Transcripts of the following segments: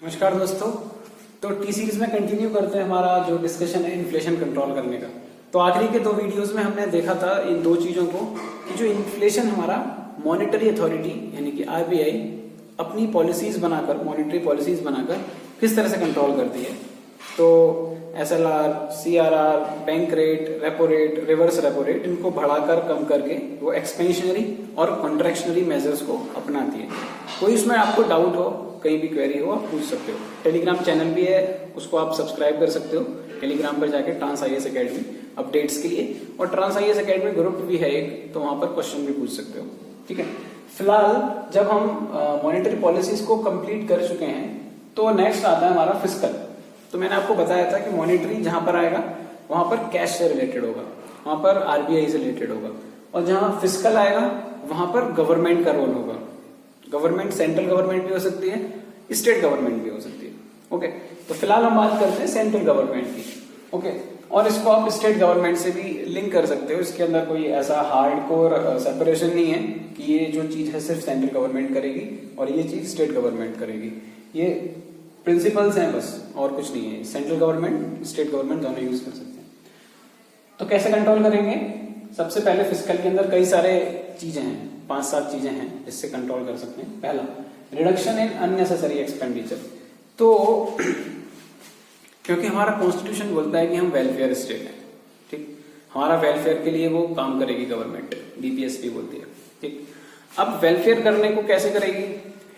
नमस्कार दोस्तों। तो टी सीरीज में कंटिन्यू करते हैं हमारा जो डिस्कशन है इन्फ्लेशन कंट्रोल करने का। तो आखिरी के 2 वीडियोस में हमने देखा था इन 2 चीजों को कि जो इन्फ्लेशन हमारा मॉनेटरी अथॉरिटी यानी कि आरबीआई अपनी पॉलिसीज बनाकर मॉनेटरी पॉलिसीज बनाकर किस तरह से कंट्रोल करती है। तो SLR, CRR, bank rate, repo rate, reverse repo rate, इनको बढ़ाकर कम करके वो एक्सपेंशनरी और कॉन्ट्रैक्शनरी मेजर्स को अपनाती है। कोई इसमें आपको डाउट हो, कहीं भी क्वेरी हो, आप पूछ सकते हो। टेलीग्राम चैनल भी है, उसको आप सब्सक्राइब कर सकते हो टेलीग्राम पर जाके, ट्रांस आईएएस एकेडमी अपडेट्स के लिए। और ट्रांस आईएएस एकेडमी ग्रुप भी है एक, तो वहां पर क्वेश्चन भी पूछ सकते हो। ठीक है। फिलहाल जब हम मॉनेटरी पॉलिसीज को कंप्लीट कर चुके हैं तो नेक्स्ट आता है हमारा फिस्कल। तो मैंने आपको बताया था कि मॉनेटरी जहां पर आएगा वहां पर कैश से रिलेटेड होगा, वहां पर आरबीआई से रिलेटेड होगा, और जहां फिस्कल आएगा वहां पर गवर्नमेंट का रोल होगा। गवर्नमेंट सेंट्रल गवर्नमेंट भी हो सकती है, स्टेट गवर्नमेंट भी हो सकती है। ओके, तो फिलहाल हम बात करते हैं सेंट्रल गवर्नमेंट की। ओके, और इसको आप स्टेट गवर्नमेंट से भी लिंक कर सकते हो। इसके अंदर कोई ऐसा हार्डकोर सेपरेशन नहीं है कि ये जो चीज है सिर्फ सेंट्रल गवर्नमेंट करेगी और ये चीज स्टेट गवर्नमेंट करेगी। ये प्रिंसिपल्स हैं बस, और कुछ नहीं है। सेंट्रल गवर्नमेंट, स्टेट गवर्नमेंट दोनों यूज कर सकते हैं। तो कैसे कंट्रोल करेंगे? सबसे पहले फिस्कल के अंदर कई सारे चीजें हैं, 5-7 चीजें हैं जिससे कंट्रोल कर सकते हैं। पहला, रिडक्शन इन अननेसेसरी एक्सपेंडिचर। तो क्योंकि हमारा कॉन्स्टिट्यूशन बोलता है कि हम वेलफेयर स्टेट है, ठीक, हमारा वेलफेयर के लिए वो काम करेगी गवर्नमेंट, बीपीएसपी बोलती है। ठीक, अब वेलफेयर करने को कैसे करेगी?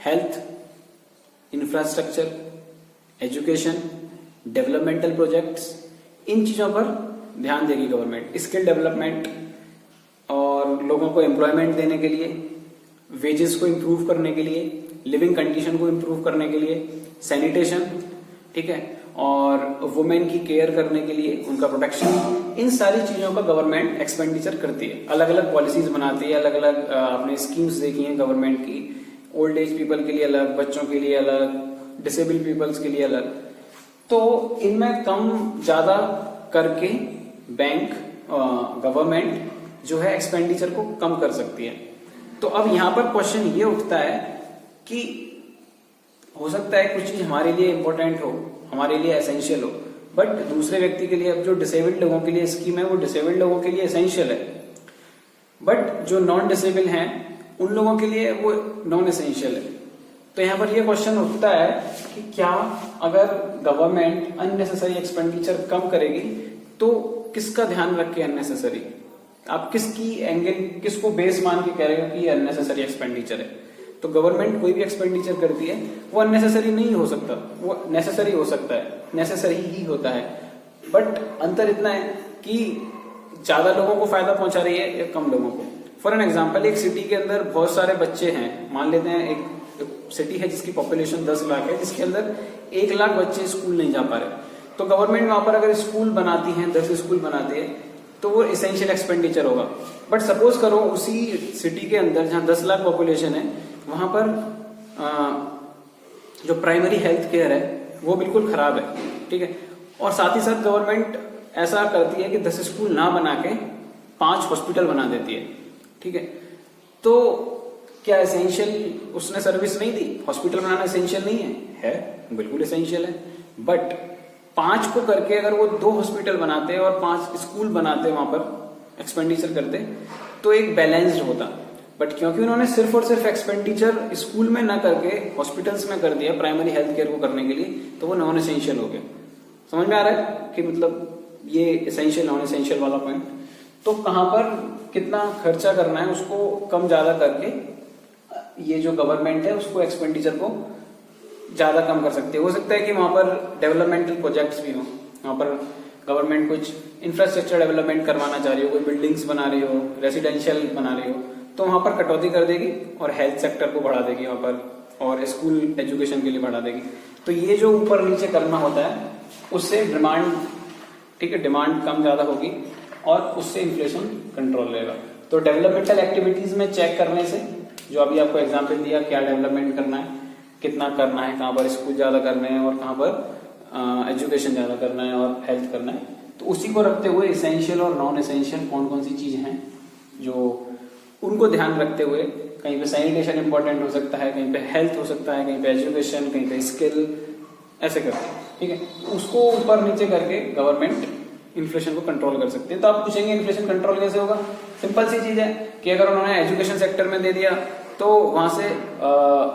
Health, infrastructure, education, developmental projects, इन चीजों पर ध्यान देगी गवर्नमेंट। स्किल डेवलपमेंट और लोगों को एम्प्लॉयमेंट देने के लिए, वेजेस को इंप्रूव करने के लिए, लिविंग कंडीशन को इंप्रूव करने के लिए, सैनिटेशन, ठीक है, और वुमेन की केयर करने के लिए, उनका प्रोटेक्शन, इन सारी चीजों का गवर्नमेंट एक्सपेंडिचर करती है। अलग अलग पॉलिसीज बनाती है, अलग अलग आपने स्कीम्स देखी हैं गवर्नमेंट की। ओल्ड एज पीपल के लिए अलग, बच्चों के लिए अलग, डिसेबल पीपल्स के लिए अलग। तो इनमें कम ज्यादा करके बैंक गवर्नमेंट जो है एक्सपेंडिचर को कम कर सकती है। तो अब यहां पर क्वेश्चन ये उठता है कि हो सकता है कुछ चीज हमारे लिए इंपॉर्टेंट हो, हमारे लिए एसेंशियल हो, बट दूसरे व्यक्ति के लिए, अब जो डिसेबल्ड लोगों के लिए स्कीम है वो डिसेबल्ड लोगों के लिए एसेंशियल है, बट जो नॉन डिसेबल हैं उन लोगों के लिए वो नॉन एसेंशियल है। तो यहां पर ये क्वेश्चन उठता है कि क्या अगर गवर्नमेंट अननेसेसरी एक्सपेंडिचर कम करेगी तो किसका ध्यान रख के अननेसेसरी? आप किसकी एंगल, किसको बेस मान के कह रहे हो कि ये अननेसेसरी एक्सपेंडिचर है? तो गवर्नमेंट कोई भी एक्सपेंडिचर करती है वो अननेसेसरी नहीं हो सकता, वो नेसेसरी हो सकता है, नेसेसरी ही होता है। बट अंतर इतना है कि ज्यादा लोगों को फायदा पहुंचा रही है या कम लोगों को। फॉर एन एग्जाम्पल, एक सिटी के अंदर बहुत सारे बच्चे हैं, मान लेते हैं एक सिटी है जिसकी पॉपुलेशन 10 लाख है, जिसके अंदर 1 लाख बच्चे स्कूल नहीं जा पा रहे। तो गवर्नमेंट वहां पर अगर स्कूल बनाती है, 10 स्कूल बनाती है, तो वो इसेंशियल एक्सपेंडिचर होगा। बट सपोज करो उसी सिटी के अंदर जहां 10 लाख पॉपुलेशन है, वहां पर जो प्राइमरी हेल्थ केयर है वो बिल्कुल खराब है, ठीक है, और साथ ही साथ गवर्नमेंट ऐसा करती है कि 10 स्कूल ना बना के 5 हॉस्पिटल बना देती है, ठीक है। तो क्या एसेंशियल उसने सर्विस नहीं दी? हॉस्पिटल बनाना एसेंशियल नहीं है बिल्कुल एसेंशियल है। बट 5 को करके अगर वो 2 हॉस्पिटल बनाते और 5 स्कूल बनाते, वहां पर एक्सपेंडिचर करते, तो एक बैलेंस्ड होता। बट क्योंकि उन्होंने सिर्फ और सिर्फ एक्सपेंडिचर स्कूल में ना करके हॉस्पिटल्स में कर दिया प्राइमरी हेल्थ केयर को करने के लिए, तो वो नॉन एसेंशियल हो गया। समझ में आ रहा है कि मतलब ये एसेंशियल नॉन एसेंशियल वाला पॉइंट। तो कहां पर कितना खर्चा करना है उसको कम ज्यादा करके ये जो गवर्नमेंट है उसको एक्सपेंडिचर को ज्यादा कम कर सकती है। हो सकता है कि वहां पर डेवलपमेंटल प्रोजेक्ट्स भी हो, वहां पर गवर्नमेंट कुछ इंफ्रास्ट्रक्चर डेवलपमेंट करवाना चाह रही हो, कोई बिल्डिंग्स बना रही हो, रेसिडेंशियल बना रही हो, तो वहां पर कटौती कर देगी और हेल्थ सेक्टर को बढ़ा देगी वहां पर, और स्कूल एजुकेशन के लिए बढ़ा देगी। तो ये जो ऊपर नीचे करना होता है उससे डिमांड, ठीक है, डिमांड कम ज्यादा होगी और उससे इन्फ्लेशन कंट्रोल रहेगा। तो डेवलपमेंटल एक्टिविटीज में चेक करने से, जो अभी आपको एग्जाम्पल दिया, क्या डेवलपमेंट करना है, कितना करना है, कहां पर स्कूल ज्यादा करने हैं और कहां पर एजुकेशन ज्यादा करना है और हेल्थ करना है, तो उसी को रखते हुए इसेंशियल और नॉन एसेंशियल कौन कौन सी चीजें हैं जो उनको ध्यान रखते हुए, कहीं पे सैनिटेशन इंपॉर्टेंट हो सकता है, कहीं पे हेल्थ हो सकता है, कहीं पे एजुकेशन, कहीं पे स्किल, ऐसे करके, ठीक है। उसको ऊपर नीचे करके गवर्नमेंट इन्फ्लेशन को कंट्रोल कर सकती है। तो आप पूछेंगे इन्फ्लेशन कंट्रोल कैसे होगा? सिंपल सी चीज है कि अगर उन्होंने एजुकेशन सेक्टर में दे दिया तो वहां से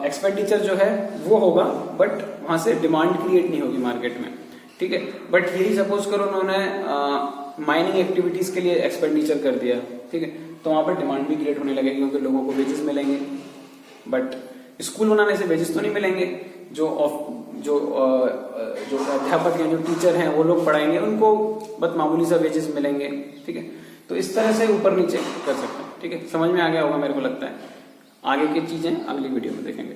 एक्सपेंडिचर जो है वो होगा, बट वहां से डिमांड क्रिएट नहीं होगी मार्केट में, ठीक है। बट यही सपोज करो उन्होंने माइनिंग एक्टिविटीज के लिए एक्सपेंडिचर कर दिया, ठीक है, तो वहां पर डिमांड भी क्रिएट होने लगेगी क्योंकि लोगों को वेजेस मिलेंगे। बट स्कूल बनाने से वेजेस तो नहीं मिलेंगे, जो अध्यापक हैं, जो टीचर हैं, वो लोग पढ़ाएंगे, उनको बस मामूली सा वेजेस मिलेंगे, ठीक है। तो इस तरह से ऊपर नीचे कर सकते हैं, ठीक है। समझ में आ गया होगा मेरे को लगता है। आगे की चीजें अगली वीडियो में देखेंगे।